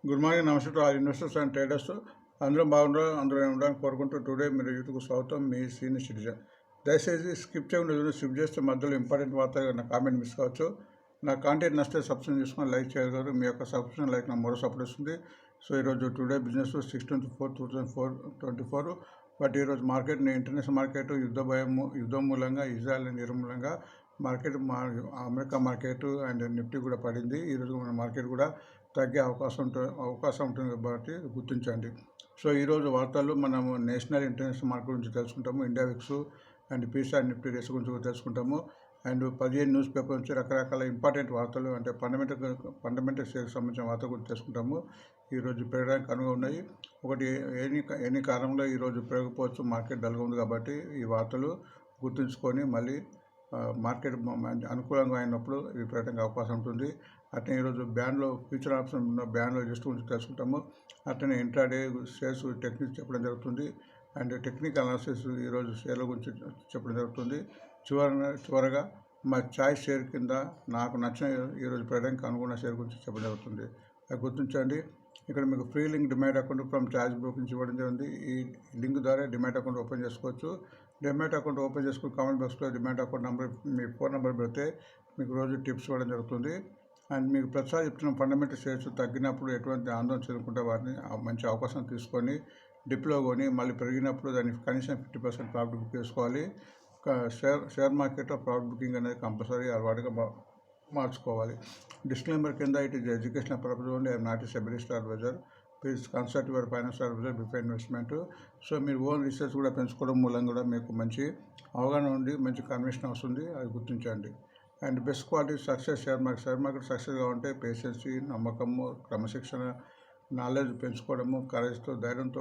Good morning, నమస్తే to all investors and traders. అందరం బాగుండాలి, అందరూ ఉండడానికి కోరుకుంటూ టుడే మీరు యూట్యూబ్కు స్వాగతం. మీ సీనియర్ సిటిజన్. దయచేసి స్కిప్ చేయకుండా స్కిప్ చేస్తే మధ్యలో ఇంపార్టెంట్ వార్త నా కామెంట్ మిస్ కావచ్చు. నా కాంటెంట్ నచ్చితే సబ్స్క్రైబ్ చేసుకొని లైక్ చేయగలరు. మీ యొక్క సబ్స్క్రిప్షన్ లైక్ నాకు మరో సపోర్ట్ వస్తుంది. సో ఈరోజు టుడే బిజినెస్ 16/4/2024. బట్ ఈరోజు మార్కెట్ ఇంటర్నేషనల్ మార్కెట్ యుద్ధం మూలంగా ఇజ్రాయెల్ నిర్మూలంగా market America market and Nifty కూడా పడింది. ఈరోజు మన మార్కెట్ కూడా తగ్గే అవకాశం ఉంటుంది కాబట్టి గుర్తించండి. సో ఈరోజు వార్తలు మనము నేషనల్ ఇంటర్నేషనల్ మార్కెట్ గురించి తెలుసుకుంటాము. ఇండియా విక్స్ అండ్ పీసా నిఫ్టీ రేస్ గురించి తెలుసుకుంటాము. అండ్ 15 న్యూస్ పేపర్ నుంచి రకరకాల ఇంపార్టెంట్ వార్తలు అంటే ఫండమెంటల్ షేర్కి సంబంధించిన వార్తలు గురించి తెలుసుకుంటాము. ఈరోజు పెరగడానికి అనువుగా ఉన్నాయి. ఒకటి ఎన్ని కారణంలో ఈరోజు పెరగకపోవచ్చు, మార్కెట్ డల్గా ఉంది కాబట్టి ఈ వార్తలు గుర్తుంచుకొని మళ్ళీ మార్కెట్ అనుకూలంగా అయినప్పుడు ఇవి పెట్టడానికి అవకాశం ఉంటుంది. అట్లనే ఈరోజు బ్యాండ్లో ఫ్యూచర్ ఆప్షన్ ఉన్న బ్యాండ్లో లిస్ట్ గురించి తెలుసుకుంటాము. అట్లనే ఇంట్రాడే షేర్స్ టెక్నిక్స్ చెప్పడం జరుగుతుంది. అండ్ టెక్నికల్ అనాలిసిస్ ఈరోజు షేర్ల గురించి చెప్పడం జరుగుతుంది. చివరగా మా చాయిస్ షేర్ కింద నాకు నచ్చిన ఈరోజు పెట్టడానికి అనుకున్న షేర్ గురించి చెప్పడం జరుగుతుంది. అది గుర్తించండి. ఇక్కడ మీకు free link demat account from choice broking ఇవ్వడం జరిగింది. ఈ లింక్ ద్వారా డిమాట్ అకౌంట్ ఓపెన్ చేసుకోవచ్చు. డిమాట్ అకౌంట్ ఓపెన్ చేసుకుని కామెంట్ బాక్స్లో డిమాట్ అకౌంట్ నెంబర్, మీ ఫోన్ నెంబర్ పెడితే మీకు రోజు టిప్స్ ఇవ్వడం జరుగుతుంది. అండ్ మీకు ప్రతిసారి చెప్తున్న ఫండమెంటల్ షేర్స్ తగ్గినప్పుడు ఎటువంటి ఆందోళన చెందుకుంటే వాటిని మంచి అవకాశం తీసుకొని డిప్లో కొని మళ్ళీ పెరిగినప్పుడు దాన్ని కనీసం 50% ప్రాఫిట్ బుక్ చేసుకోవాలి. షేర్ మార్కెట్లో ప్రాఫిట్ బుకింగ్ అనేది కంపల్సరీ అలవాటుగా మార్చుకోవాలి. డిస్క్లైమర్ కింద it is educational purpose only. I'm not a SEBI list advisor. Please consult your financial advisor before investment. So మీరు ఓన్ రీసెర్చ్ కూడా పెంచుకోవడం మూలంగా కూడా మీకు మంచి అవగాహన ఉండి మంచి కన్విక్షన్ వస్తుంది. అది గుర్తించండి. And best quality success share market సక్సెస్గా ఉంటే పేషెన్సీ, నమ్మకము, క్రమశిక్షణ, నాలెడ్జ్ పెంచుకోవడము, కరేజ్తో ధైర్యంతో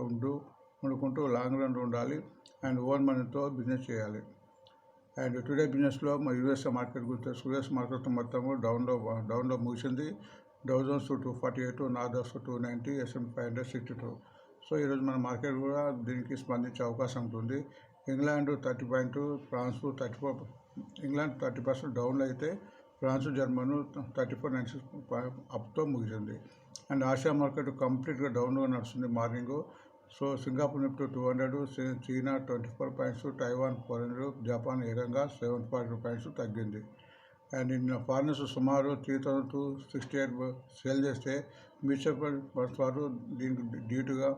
ఉండుకుంటూ లాంగ్ రన్ ఉండాలి. అండ్ ఓన్ మనీతో బిజినెస్ చేయాలి. అండ్ టుడే బిజినెస్లో మా యూఎస్ఏ మార్కెట్ గురించి యూఎస్ మార్కెట్ మొత్తము డౌన్లో ముగిసింది. డౌ జోన్స్ 248, నార్దర్స్ 290, S&P 500 62. సో ఈరోజు మన మార్కెట్ కూడా దీనికి స్పందించే అవకాశం ఉంటుంది. England 30 point, France 34. ఇంగ్లాండ్ 30% డౌన్లో అయితే ఫ్రాన్స్, జర్మనీ 34.96 అప్తో ముగిసింది. అండ్ ఆసియా మార్కెట్ కంప్లీట్గా డౌన్గా నడుస్తుంది morning. So Singapore Nifty 200, చీనా 24 points, Taiwan 400, Japan ఏకంగా 740 పాయింట్స్ తగ్గింది. అండ్ నిన్న ఫారినర్స్ సుమారు 3,268 సేల్ చేస్తే మ్యూచువల్ ఫండ్స్ వారు దీనికి డ్యూటీగా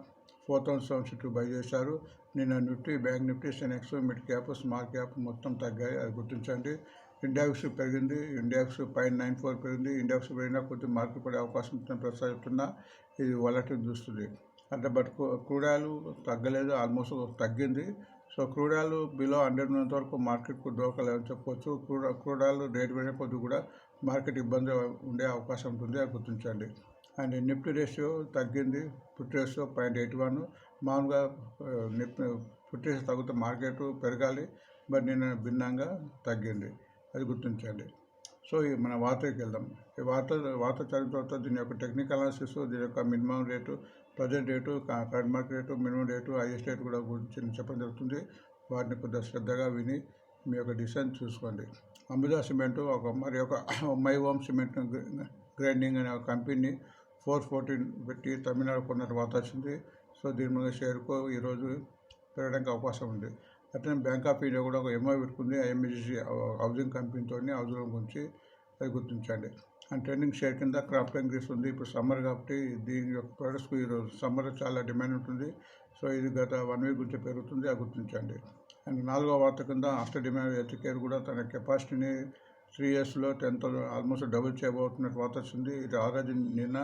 4,762 బై చేశారు. నిన్న Nifty, bank Nifty, Sensex, mid cap, small cap మొత్తం తగ్గాయి. అది గుర్తించండి. ఇండియా విక్స్ పెరిగింది. ఇండియా విక్స్ 0.94 పెరిగింది. ఇండియా విక్స్ పెరిగినా కొద్దిగా మార్కెట్ పడే అవకాశం ఉంటుందని ప్రస్తావిస్తున్నా ఇది వాలటిలిటీ చూస్తుంది. అంటే బట్ క్రూడ్ ఆయిల్ తగ్గలేదు, ఆల్మోస్ట్ తగ్గింది. సో క్రూడ్ ఆయిల్ బిలో 100 ఉన్నంత వరకు మార్కెట్కు దోకలేదని చెప్పవచ్చు. క్రూడ్ ఆయిల్ రేట్ పెరిగిన కొద్ది కూడా మార్కెట్ ఇబ్బంది ఉండే అవకాశం ఉంటుంది. అది గుర్తించండి. అండ్ నిఫ్టీ రేషియో తగ్గింది. Put ratio 0.81. మామూలుగా పుట్ రేషియో తగ్గితే మార్కెట్ పెరగాలి, బట్ నిన్న భిన్నంగా తగ్గింది. అది గుర్తించండి. సో మన వార్తకి వెళ్దాం. ఈ వార్త చదివిన తర్వాత దీని యొక్క టెక్నికల్ అనాలిసిస్, దీని యొక్క minimum rate, present rate, current market rate, minimum rate, highest rate కూడా గురించి చెప్పడం జరుగుతుంది. వాటిని కొద్దిగా శ్రద్ధగా విని మీ యొక్క డిసిషన్ చూసుకోండి. అంబుజా సిమెంట్ మరి ఒక మై హోమ్ సిమెంట్ గ్రైండింగ్ అనే ఒక కంపెనీ 414 పెట్టి తమిళనాడు కొన్నట్టు వార్త వచ్చింది. సో దీని మీద షేర్కు ఈరోజు పెరగడానికి అవకాశం ఉంది. అట్లనే బ్యాంక్ ఆఫ్ ఇండియా కూడా ఒక ఎంఓ పెట్టుకుంది ఐఎంబిసి హౌసింగ్ కంపెనీతో హౌసింగ్ గురించి. అది గుర్తించండి. అండ్ ట్రెండింగ్ షేర్ కింద క్రాఫ్ట్ గ్రీస్ ఉంది. ఇప్పుడు సమ్మర్ కాబట్టి దీని యొక్క ప్రొడక్ట్స్కు ఈరోజు సమ్మర్ చాలా డిమాండ్ ఉంటుంది. సో ఇది గత 1 వీక్ గురించి పెరుగుతుంది. అది గుర్తించండి. అండ్ 4వ వార్త కింద ఆఫ్టర్ డిమాండ్ హెల్త్ కేర్ కూడా తన కెపాసిటీని 3 yearsలో 10th ఆల్మోస్ట్ డబుల్ చేయబోతున్నట్టు వార్త వచ్చింది. ఇది ఆల్రెడీ నిన్న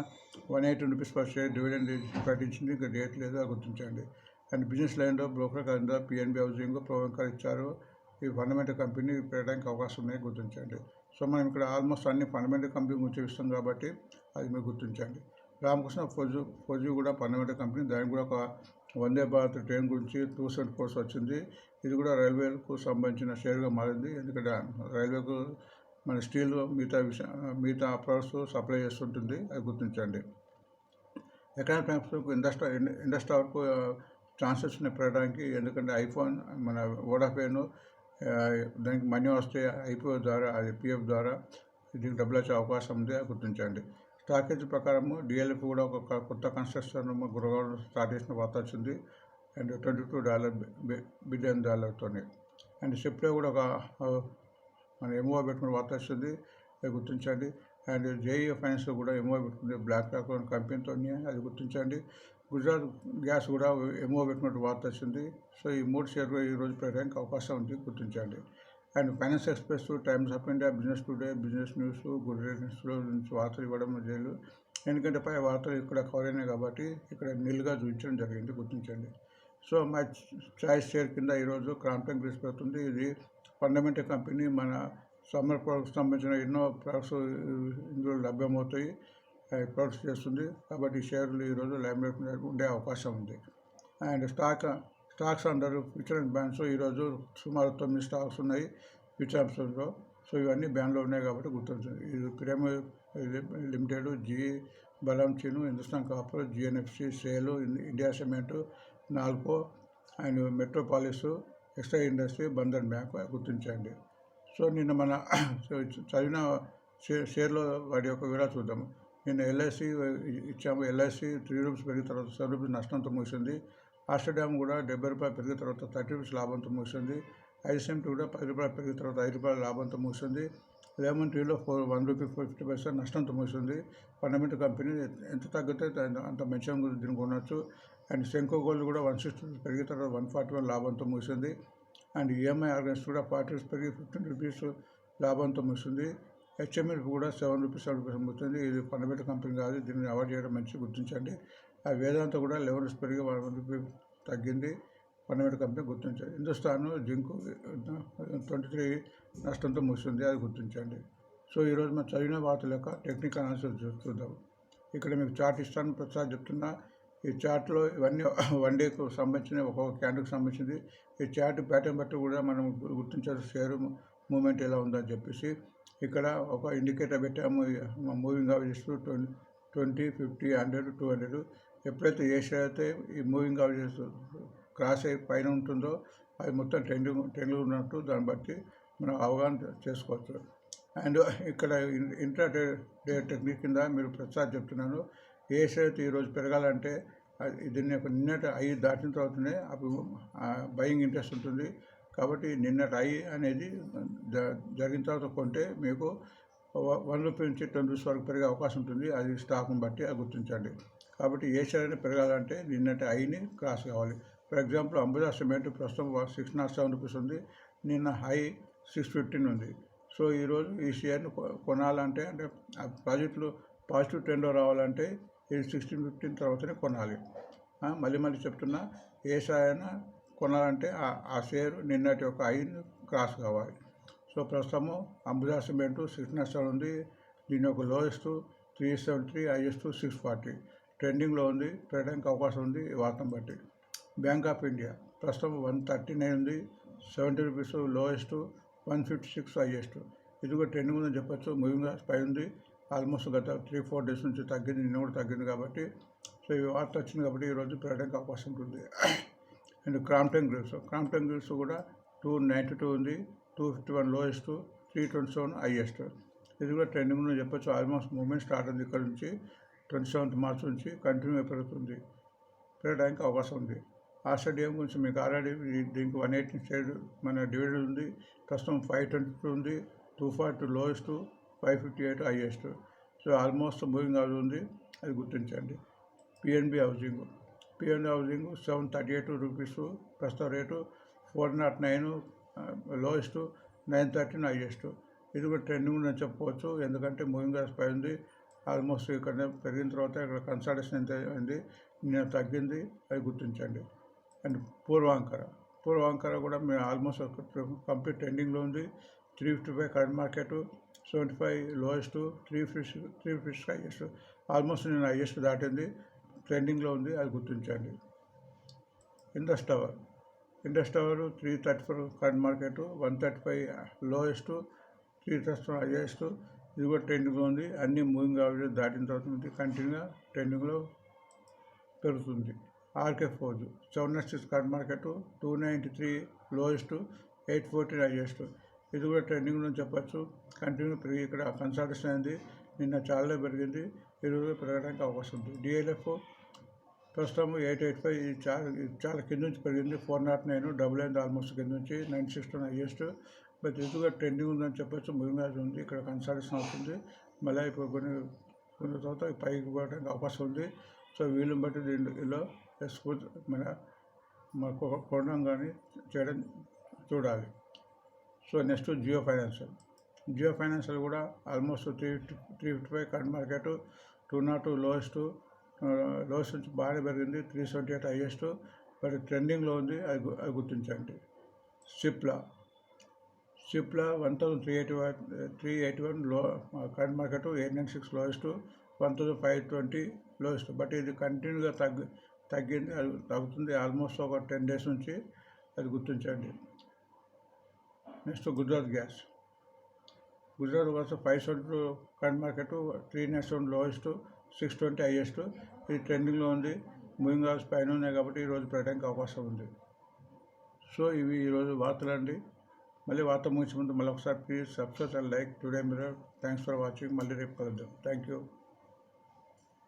180 రూపీస్ పర్ షేర్ డివిడెండ్ ప్రకటించింది. ఇంకా రేట్ లేదు. అది గుర్తించండి. అండ్ బిజినెస్ లైన్లో బ్రోకర్ కింద పిఎన్బి హౌసింగ్ ప్రోవెంకర్ ఇచ్చారు. ఈ ఫండమెంటల్ కంపెనీ పెరగడానికి అవకాశం ఉన్నాయి. గుర్తించండి. సో మనం ఇక్కడ ఆల్మోస్ట్ అన్ని ఫండమెంటల్ కంపెనీ గురించి ఇస్తాం కాబట్టి అది మీరు గుర్తించండి. రామకృష్ణ ఫోజీ కూడా ఫండమెంటల్ కంపెనీ. దానికి కూడా ఒక వందే భారత్ ట్రైన్ గురించి 270 crores వచ్చింది. ఇది కూడా రైల్వేలకు సంబంధించిన షేర్గా మారింది. ఎందుకంటే రైల్వేకు మన స్టీల్ మిగతా ప్రొడక్ట్స్ సప్లై చేస్తుంటుంది. అది గుర్తించండి. ఎకనామిక్ టైమ్స్కు ఇండస్ట్రీ వరకు ఛాన్సెస్ పెరగడానికి, ఎందుకంటే ఐఫోన్ మన వోడాఫోన్ దానికి మనీ వస్తే ఐపీఓ ద్వారా, అది పిఎఫ్ ద్వారా దీనికి డబ్బులు వచ్చే అవకాశం ఉంది. అది గుర్తించండి. స్టాకేజ్ ప్రకారము డిఎల్ఎఫ్ కూడా ఒక కొత్త కన్స్ట్రక్షన్ గురువారం స్టార్ట్ చేసిన వార్త వచ్చింది. అండ్ $22 బిలియన్ అండ్ షిప్లో కూడా ఒక మన ఎంఓ పెట్టుకుని వార్త వస్తుంది, అది గుర్తించండి. అండ్ జేఈ ఫైనాన్స్ కూడా ఎంఓ పెట్టుకుంది బ్లాక్ రాక్ కంపెనీతో, అది గుర్తించండి. గుజరాత్ గ్యాస్ కూడా ఎంఓ పెట్టుకున్నట్టు వార్త వచ్చింది. సో ఈ 3 షేర్లు ఈరోజు పెట్టడానికి అవకాశం ఉంది, గుర్తించండి. And finance express, times of India, business today, business news, good న్యూస్లో నుంచి వార్తలు ఇవ్వడం చేయలు, ఎందుకంటే పై వార్తలు ఇక్కడ కవర్ అయినాయి కాబట్టి ఇక్కడ నిల్గా చూపించడం జరిగింది, గుర్తించండి. సో మై చాయిస్ షేర్ కింద ఈరోజు క్రాంప్టన్ గ్రీస్ పెడుతుంది. ఇది ఫండమెంటల్ కంపెనీ, మన సమ్మర్ ప్రొడక్ట్స్ సంబంధించిన ఎన్నో ప్రొడక్ట్స్ ఇందులో లభ్యమవుతాయి, ప్రొడక్ట్స్ చేస్తుంది. కాబట్టి ఈ షేర్లు ఈరోజు లైమ్లైట్ ఉండే అవకాశం ఉంది. And stocks under future and bans ఈరోజు సుమారు 9 స్టాక్స్ ఉన్నాయి ఫ్యూచర్ ఆప్షన్స్లో. సో ఇవన్నీ బ్యాన్లో ఉన్నాయి కాబట్టి గుర్తుంటుంది. ఇది పిరమిడ్ లిమిటెడ్, జీ బలం చిను, హిందుస్థాన్ కాపర్, జిఎన్ఎఫ్సి, సేలు, India cement, NALCO and metropolis, extra industry, Bandhan bank గుర్తించండి. సో నిన్న మన చదివిన షేర్లో వాటి యొక్క వివరాలు చూద్దాం. నిన్న ఎల్ఐసి ఇచ్చాము. ఎల్ఐసి ₹3 పెరిగిన తర్వాత ₹7 నష్టంతో ముగిసింది. ఆస్ట్రేలియా కూడా ₹70 పెరిగిన తర్వాత ₹30 లాభంతో ముగిసింది. ఐసిఎంటీ కూడా ₹10 పెరిగిన తర్వాత ₹5 లాభంతో ముగిసింది. లెమన్ ట్రీలో ₹1.50 నష్టంతో ముగిసింది. ఫండమెంటల్ కంపెనీ ఎంత తగ్గితే అంత మంచిగా దీనికి కొనవచ్చు. అండ్ సెంకో గోల్డ్ కూడా ₹160 పెరిగిన తర్వాత ₹141 లాభంతో ముగిసింది. అండ్ ఈఎంఐ ఆర్గనైజ్ కూడా ₹40 పెరిగి ₹15 లాభంతో ముగిసింది. హెచ్ఎంఎల్ కూడా ₹7 ముగిస్తుంది. ఇది ఫండమెంటల్ కంపెనీ కాదు, దీన్ని అవాయిడ్ చేయడం మంచిగా గుర్తించండి. ఆ వేదాంత కూడా ₹11 పెరిగి ₹1 తగ్గింది, ఫండమెంటల్ కంపెనీ గుర్తించండి. హిందుస్థాన్ జింక్ 23 నష్టంతో ముగిస్తుంది, అది గుర్తించండి. సో ఈరోజు మనం చదివిన వార్తల యొక్క టెక్నికల్ అనాలిసిస్ చూద్దాం. ఇక్కడ మీకు చార్ట్ ఇస్తాను, ప్రతిసారి చెప్తున్నా. ఈ చార్ట్లో ఇవన్నీ 1 డేకు సంబంధించిన ఒక్కొక్క క్యాండిల్కి సంబంధించింది. ఈ చార్ట్ ప్యాటర్న్ బట్టి కూడా మనం గుర్తించాల్సిన షేర్ మూమెంట్ ఎలా ఉందని చెప్పేసి ఇక్కడ ఒక ఇండికేటర్ పెట్టాము. Moving averages 20, 50, 100, 200. ఎప్పుడైతే ఏ షేర్ అయితే ఈ మూవింగ్ యావరేజెస్ క్రాస్ అయి పైన ఉంటుందో అది మొత్తం ట్రెండ్లో ఉన్నట్టు దాన్ని బట్టి మనం అవగాహన చేసుకోవచ్చు. అండ్ ఇక్కడ ఇంట్రాడే టెక్నిక్ కింద మీరు ప్రతిసారి చెప్తున్నాను, ఏ షేర్ అయితే ఈరోజు పెరగాలంటే దీన్ని ఒక నిన్నటి ఐ దాటిన తర్వాతనే అప్పుడు బయింగ్ ఇంట్రెస్ట్ ఉంటుంది. కాబట్టి నిన్నటి ఐ అనేది జరిగిన తర్వాత కొంటే మీకు ₹1 నుంచి ₹10 వరకు పెరిగే అవకాశం ఉంటుంది. అది స్టాక్ని బట్టి అది గుర్తించండి. కాబట్టి ఏ షేర్ అయినా పెరగాలంటే నిన్నటి ఐని క్రాస్ కావాలి. ఫర్ ఎగ్జాంపుల్ అంబుజా సిమెంట్ ప్రస్తుతం ₹607 ఉంది, నిన్న హై 615 ఉంది. సో ఈరోజు ఈ షేర్ను కొనాలంటే అంటే ఆ ప్రాజెక్టులు పాజిటివ్ ట్రెండ్లో రావాలంటే ఇది 1615 తర్వాతనే కొనాలి. మళ్ళీ చెప్తున్నా, ఏ షేర్ అయినా కొనాలంటే ఆ షేర్ నిన్నటి యొక్క ఐని క్రాస్ కావాలి. సో ప్రస్తుతము అంబుజా సిమెంట్ 607 ఉంది, దీని యొక్క లోయెస్ట్ 373, హైయెస్ట్ 640. ట్రెండింగ్లో ఉంది, పెరగడానికి అవకాశం ఉంది ఈ వార్తను బట్టి. బ్యాంక్ ఆఫ్ ఇండియా ప్రస్తుతం 139 ఉంది, ₹70 లోయెస్ట్, 156 హైయెస్ట్. ఇది కూడా ట్రెండింగ్ ఉందని చెప్పచ్చు. మూవింగ్ పై ఉంది, ఆల్మోస్ట్ గత 3-4 డేస్ నుంచి తగ్గింది, నిన్న కూడా తగ్గింది. కాబట్టి సో ఈ వార్త వచ్చింది కాబట్టి ఈరోజు పెరగడానికి అవకాశం ఉంటుంది. అండ్ క్రాంప్టన్ గ్రీవ్స్ కూడా 292 ఉంది, 251 లోయెస్ట్, 327 హైయెస్ట్. ఇది కూడా ట్రెండింగ్ ఉందని చెప్పచ్చు. ఆల్మోస్ట్ మూవ్మెంట్ స్టార్ట్ అయింది ఇక్కడ నుంచి 27th మార్చ్ నుంచి కంటిన్యూ పెరుగుతుంది, పెరగడానికి అవకాశం ఉంది. ఆస్ట్రేలియా గురించి మీకు ఆల్రెడీ దీనికి 118 షేర్ మన డివిడెండ్ ఉంది. ప్రస్తుతం 522 ఉంది, 240 lowest, 558 highest. So almost moving out ఉంది, అది గుర్తించండి. పిఎన్బి హౌసింగ్ ₹738 ప్రస్తుత రేటు, 409 లోయెస్ట్, 913 హైయెస్ట్. ఇది కూడా ట్రెండింగ్ ఉందని చెప్పుకోవచ్చు, ఎందుకంటే మూవింగ్ యావరేజ్ పై ఉంది. ఆల్మోస్ట్ ఇక్కడ పెరిగిన తర్వాత ఇక్కడ కన్సల్టేషన్ ఎంత అయింది, నిన్న తగ్గింది, అది గుర్తించండి. అండ్ పూర్వాంకర కూడా మేము ఆల్మోస్ట్ కంప్లీట్ ట్రెండింగ్లో ఉంది. 355 current market, 75 lowest, 350 highest. Almost నేను హైయెస్ట్ దాటింది, ట్రెండింగ్లో ఉంది, అది గుర్తించండి. Indus tower 334 current market, 135 lowest, 331 highest. ఇది కూడా ట్రెండింగ్లో ఉంది. అన్ని మూవింగ్ యావరేజ్ దాటిన తర్వాత కంటిన్యూగా ట్రెండింగ్లో పెరుగుతుంది. RK Forge 706 current market, 293 lowest, 814 highest. ఇది కూడా ట్రెండింగ్లో చెప్పచ్చు, కంటిన్యూ పెరిగి ఇక్కడ కన్సల్టేషన్ అయింది, నిన్న చాలా పెరిగింది, ఈరోజు పెరగడానికి అవకాశం ఉంది. డిఎల్ఎఫ్ ప్రస్తుతం 885 చాలా కింద నుంచి పెరిగింది. 409 డబుల్ అయింది ఆల్మోస్ట్ కింద నుంచి. 961 హైయెస్ట్. బట్ ఎదుగుగా ట్రెండింగ్ ఉందని చెప్పొచ్చు. మూవింగ్ ఉంది. ఇక్కడ కన్సల్టేషన్ అవుతుంది. మళ్ళీ ఇప్పుడు కొన్ని తర్వాత పైకి పోవడానికి అవకాశం ఉంది. సో వీళ్ళని బట్టి దీనిలో ఎక్స్పోజ్ మనకు కొనడం కానీ చేయడం చూడాలి. సో నెక్స్ట్ జియో ఫైనాన్షియల్ కూడా ఆల్మోస్ట్ 355 కరెంట్ మార్కెట్. 202 లోయెస్ట్ నుంచి బాగానే పెరిగింది. 378 హైయెస్ట్. బట్ ట్రెండింగ్లో ఉంది. అది గుర్తించండి. సిప్లా 1381 లో current market. 896 lowest. 1520 lowest. But ఇది కంటిన్యూగా తగ్గింది. అది తగ్గుతుంది ఆల్మోస్ట్ ఒక 10 days నుంచి. అది గుర్తించండి. Next Gujarat gas 572 current market. 397 lowest. 620 highest. ఇది ట్రెండింగ్లో ఉంది. మూవింగ్ అవర్స్ పైన ఉన్నాయి కాబట్టి ఈరోజు పెట్టడానికి అవకాశం ఉంది. సో ఇవి ఈరోజు వార్తలండి. మళ్ళీ వార్త ముగించే ముందు మళ్ళీ ఒకసారి please subscribe and like today mirror. Thanks for watching. మళ్ళీ రేపు కలుద్దాం. Thank you.